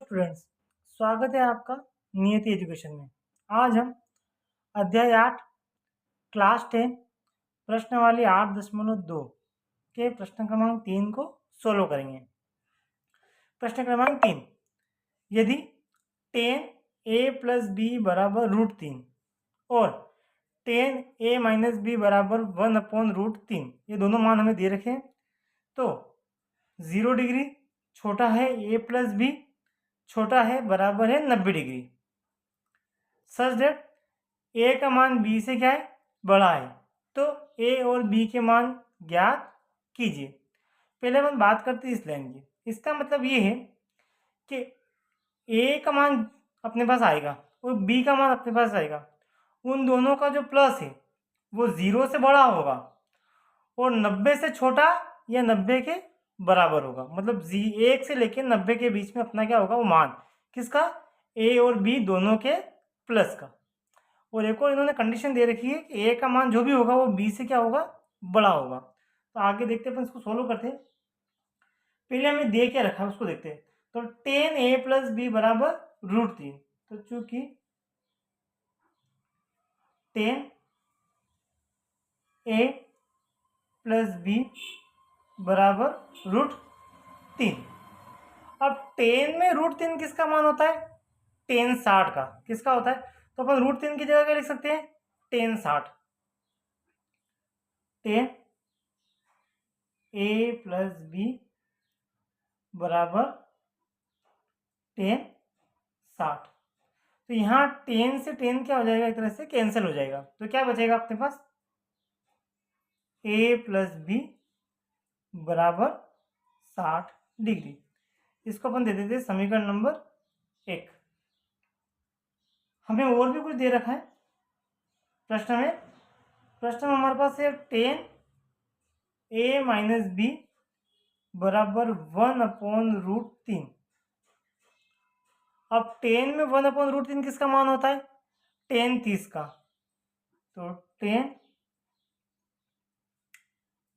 Students, स्वागत है आपका नियति एजुकेशन में। आज हम अध्याय 8 क्लास 10 प्रश्नावली 8.2 के प्रश्न क्रमांक 3 को सोल्व करेंगे। प्रश्न क्रमांक 3, यदि tan a प्लस बी बराबर √3 और tan a माइनस बी बराबर 1/√3 ये दोनों मान हमें दे रखे हैं, तो 0 डिग्री छोटा है a प्लस बी छोटा है बराबर है 90 डिग्री, सच दैट a का मान b से क्या है, बड़ा है। तो a और b के मान ज्ञात कीजिए। पहले हम बात करते हैं इस लाइन की। इसका मतलब ये है कि a का मान अपने पास आएगा और b का मान अपने पास आएगा, उन दोनों का जो प्लस है वो 0 से बड़ा होगा और 90 से छोटा या 90 के बराबर होगा। मतलब 1 से लेकर 90 के बीच में अपना क्या होगा, वो मान किसका, a और b दोनों के प्लस का। और एक और इन्होंने कंडीशन दे रखी है कि a का मान जो भी होगा वो b से क्या होगा, बड़ा होगा। तो आगे देखते हैं, अपन इसको सोल्व करते हैं। पहले हमें दे क्या रखा है उसको देखते हैं। तो tan a प्लस बी बराबर √3, तो चूंकि tan a प्लस बी बराबर √3। अब tan में √3 किसका मान होता है, tan 60 का किसका होता है। तो अपन √3 की जगह क्या लिख सकते हैं, tan 60। tan a plus b बराबर tan 60। तो यहाँ tan से tan क्या हो जाएगा, एक तरह से कैंसिल हो जाएगा। तो क्या बचेगा अपने पास, a प्लस बी बराबर 60 डिग्री। इसको अपन दे देते हैं समीकरण नंबर 1। हमें और भी कुछ दे रखा है प्रश्न में। प्रश्न में हमारे पास है tan a माइनस बी बराबर 1/√3। अब tan में 1/√3 किसका मान होता है, tan 30 का। तो tan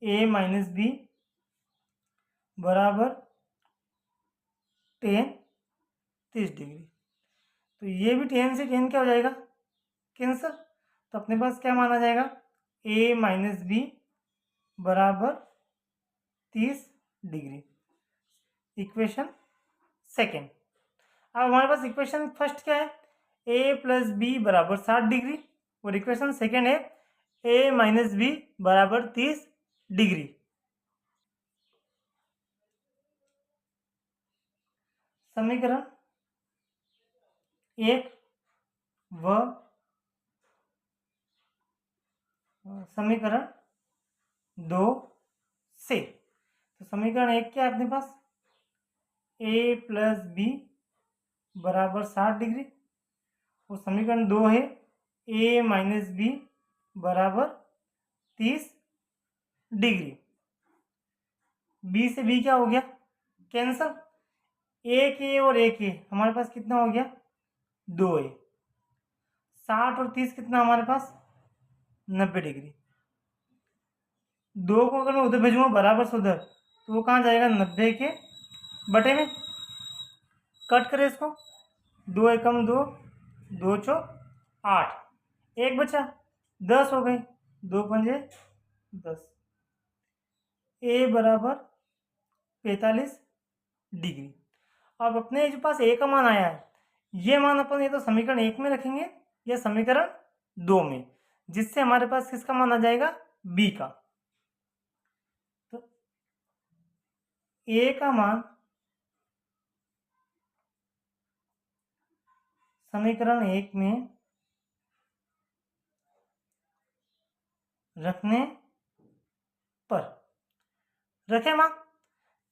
a माइनस बी बराबर tan 30 डिग्री। तो ये भी tan से tan क्या हो जाएगा, कैंसिल। तो अपने पास क्या माना जाएगा, a माइनस बी बराबर 30 डिग्री। Equation second. अब हमारे पास इक्वेशन फर्स्ट क्या है, a प्लस बी बराबर 60 डिग्री, और इक्वेशन सेकेंड है a माइनस बी बराबर 30 डिग्री। समीकरण 1 व समीकरण 2 से। तो समीकरण 1 क्या है अपने पास, a प्लस बी बराबर 60 डिग्री, और समीकरण 2 है a माइनस बी बराबर 30 डिग्री। b से b क्या हो गया, कैंसल। एक ए और एक ए हमारे पास कितना हो गया, 2a। 60 और 30 कितना हमारे पास, 90 डिग्री। 2 को अगर मैं उधर भेजूंगा बराबर से उधर, तो वो कहाँ जाएगा, 90 के बटे में। कट करें इसको, 2 एकम 2, 2 चौ 8, एक बचा 10 हो गई, 2 पंजे 10। ए बराबर 45 डिग्री। अब अपने जो पास ए का मान आया है, ये मान अपन ये तो समीकरण 1 में रखेंगे या समीकरण 2 में, जिससे हमारे पास किसका मान आ जाएगा, बी का। तो ए का मान समीकरण 1 में रखने पर रखे मान,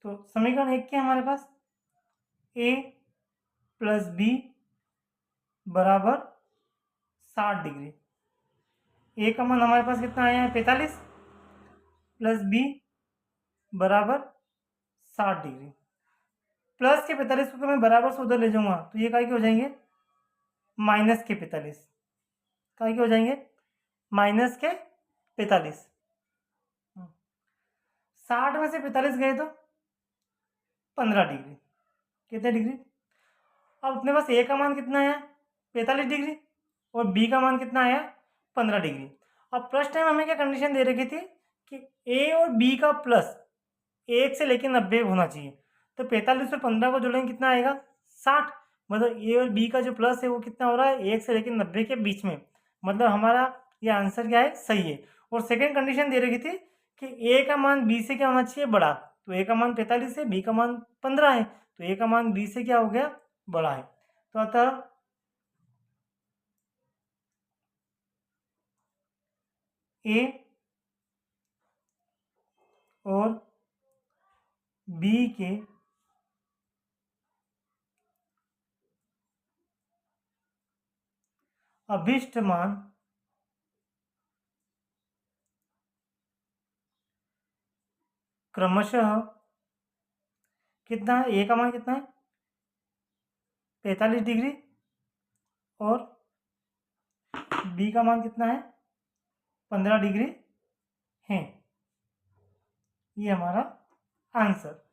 तो समीकरण 1 के हमारे पास a प्लस बी बराबर 60 डिग्री। ए का मान हमारे पास कितना आया है, 45, प्लस बी बराबर 60 डिग्री। प्लस के 45 को मैं बराबर से उधर ले जाऊंगा, तो ये काय के हो जाएंगे, माइनस के 45। काय के हो जाएंगे, माइनस के 45। 60 में से 45 गए तो 15 डिग्री। कितने डिग्री, अब अपने पास ए का मान कितना आया 45 डिग्री और बी का मान कितना आया 15 डिग्री। अब फर्स्ट टाइम हमें क्या कंडीशन दे रखी थी कि ए और बी का प्लस 1 से लेकर 90 होना चाहिए। तो 45 और 15 को जोड़ेंगे कितना आएगा 60। मतलब ए और बी का जो प्लस है वो कितना हो रहा है 1 से लेकर 90 के बीच में। मतलब हमारा ये आंसर क्या है सही है। और सेकेंड कंडीशन दे रखी थी कि ए का मान बी से क्या होना चाहिए बड़ा। तो ए का मान 45 है, बी का मान 15 है, तो ए का मान बी से क्या हो गया बड़ा है। तो अतः ए और बी के अभिष्ट मान क्रमशः कितना है, ए का मान कितना है 45 डिग्री और बी का मान कितना है 15 डिग्री है। ये हमारा आंसर।